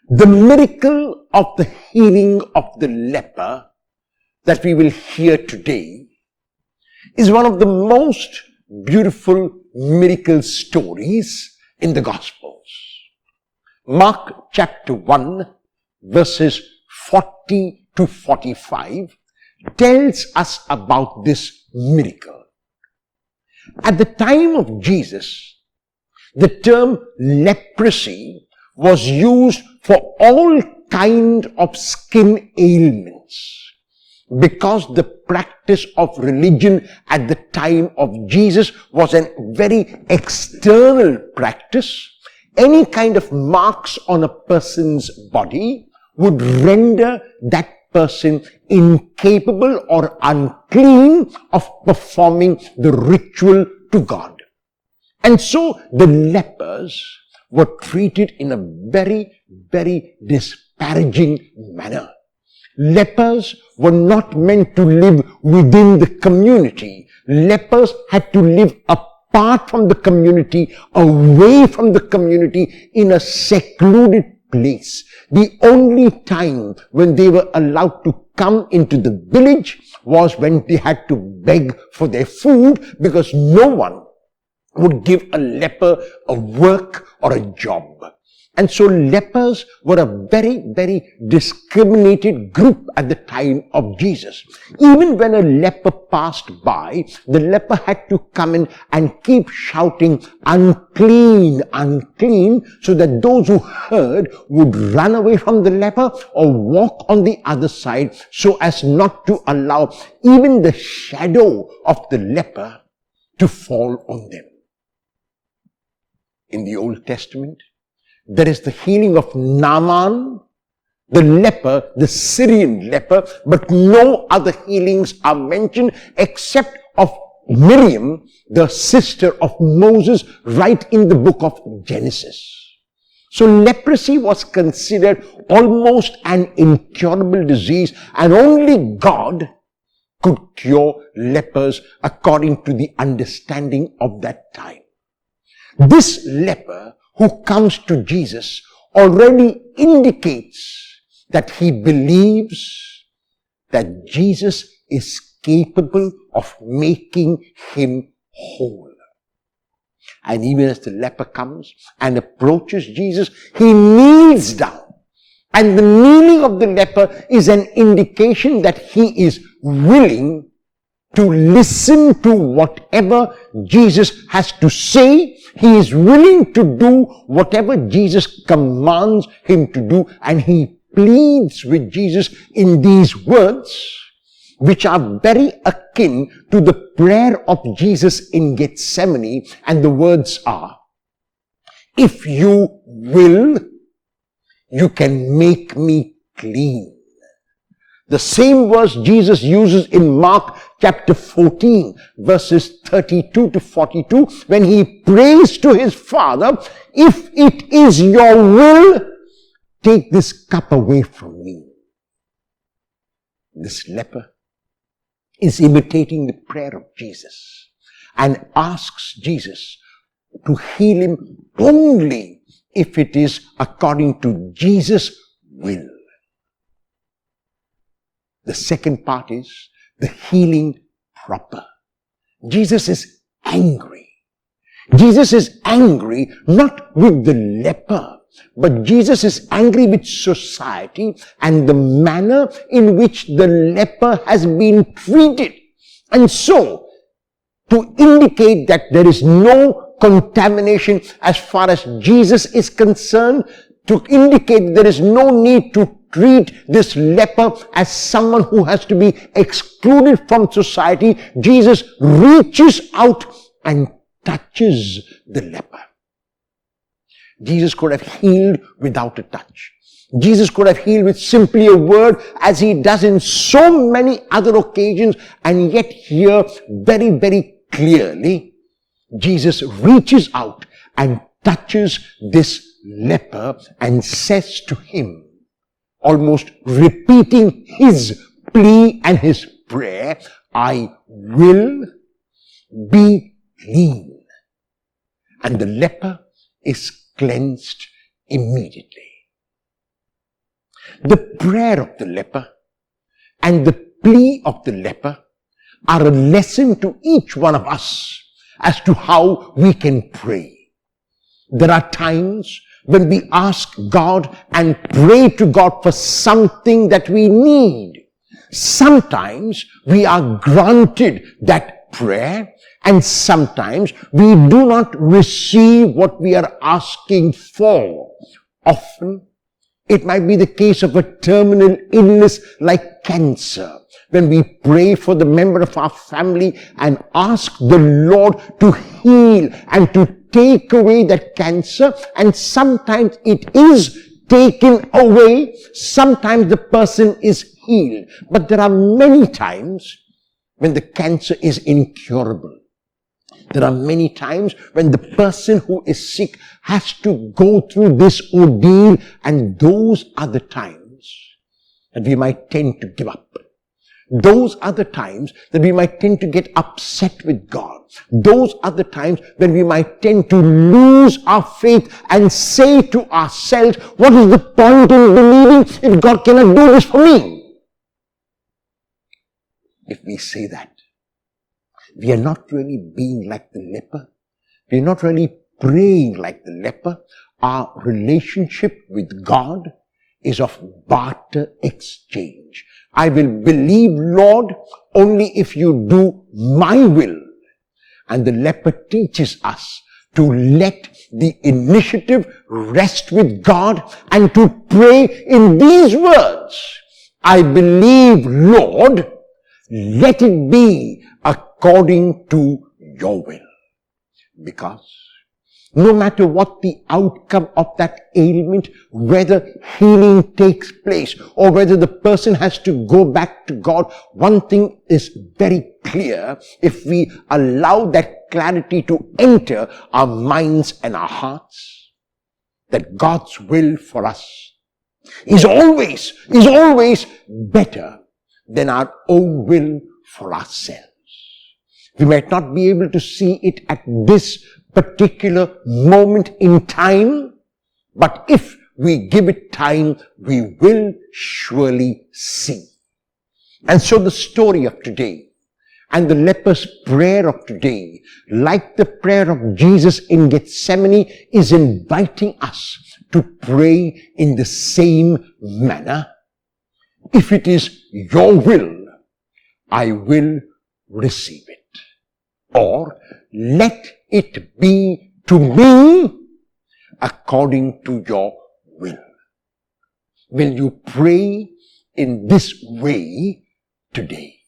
The miracle of the healing of the leper that we will hear today is one of the most beautiful miracle stories in the Gospels. Mark chapter 1 verses 40 to 45 tells us about this miracle. At the time of Jesus, the term leprosy was used for all kind of skin ailments, because the practice of religion at the time of Jesus was a very external practice. Any kind of marks on a person's body would render that person incapable or unclean of performing the ritual to God. And so the lepers were treated in a very, very disparaging manner. Lepers were not meant to live within the community. Lepers had to live apart from the community, away from the community, in a secluded place. The only time when they were allowed to come into the village was when they had to beg for their food, because no one would give a leper a work or a job. And so lepers were a very, very discriminated group at the time of Jesus. Even when a leper passed by, the leper had to come in and keep shouting, "Unclean, unclean," so that those who heard would run away from the leper or walk on the other side, so as not to allow even the shadow of the leper to fall on them. In the Old Testament, there is the healing of Naaman, the leper, the Syrian leper, but no other healings are mentioned except of Miriam, the sister of Moses, right in the book of Genesis. So leprosy was considered almost an incurable disease, and only God could cure lepers according to the understanding of that time. This leper who comes to Jesus already indicates that he believes that Jesus is capable of making him whole. And even as the leper comes and approaches Jesus, he kneels down. And the kneeling of the leper is an indication that he is willing to listen to whatever Jesus has to say. He is willing to do whatever Jesus commands him to do, and he pleads with Jesus in these words, which are very akin to the prayer of Jesus in Gethsemane, and the words are, "If you will, you can make me clean." The same verse Jesus uses in Mark chapter 14, verses 32 to 42, when he prays to his Father, "If it is your will, take this cup away from me." This leper is imitating the prayer of Jesus and asks Jesus to heal him only if it is according to Jesus' will. The second part is the healing proper. Jesus is angry. Jesus is angry not with the leper, but Jesus is angry with society and the manner in which the leper has been treated. And so, to indicate that there is no contamination as far as Jesus is concerned, to indicate there is no need to treat this leper as someone who has to be excluded from society, Jesus reaches out and touches the leper. Jesus could have healed without a touch. Jesus could have healed with simply a word, as he does in so many other occasions, and yet here, very, very clearly, Jesus reaches out and touches this leper and says to him, almost repeating his plea and his prayer, "I will be clean." And the leper is cleansed immediately. The prayer of the leper and the plea of the leper are a lesson to each one of us as to how we can pray. There are times when we ask God and pray to God for something that we need. Sometimes we are granted that prayer, and sometimes we do not receive what we are asking for. Often, it might be the case of a terminal illness like cancer, when we pray for the member of our family and ask the Lord to heal and to take away that cancer, and sometimes it is taken away, sometimes the person is healed. But there are many times when the cancer is incurable. There are many times when the person who is sick has to go through this ordeal, and those are the times that we might tend to give up. Those are the times that we might tend to get upset with God. Those are the times when we might tend to lose our faith and say to ourselves, what is the point in believing if God cannot do this for me? If we say that, we are not really being like the leper. We are not really praying like the leper. Our relationship with God is of barter exchange. I will believe, Lord, only if you do my will. And the leper teaches us to let the initiative rest with God and to pray in these words. I believe, Lord, let it be according to your will. Because no matter what the outcome of that ailment, whether healing takes place or whether the person has to go back to God, one thing is very clear: if we allow that clarity to enter our minds and our hearts, that God's will for us is always better than our own will for ourselves. We might not be able to see it at this particular moment in time, but if we give it time, we will surely see. And so the story of today and the leper's prayer of today, like the prayer of Jesus in Gethsemane, is inviting us to pray in the same manner. If it is your will, I will receive it. Or let it be to me according to your will. Will you pray in this way today?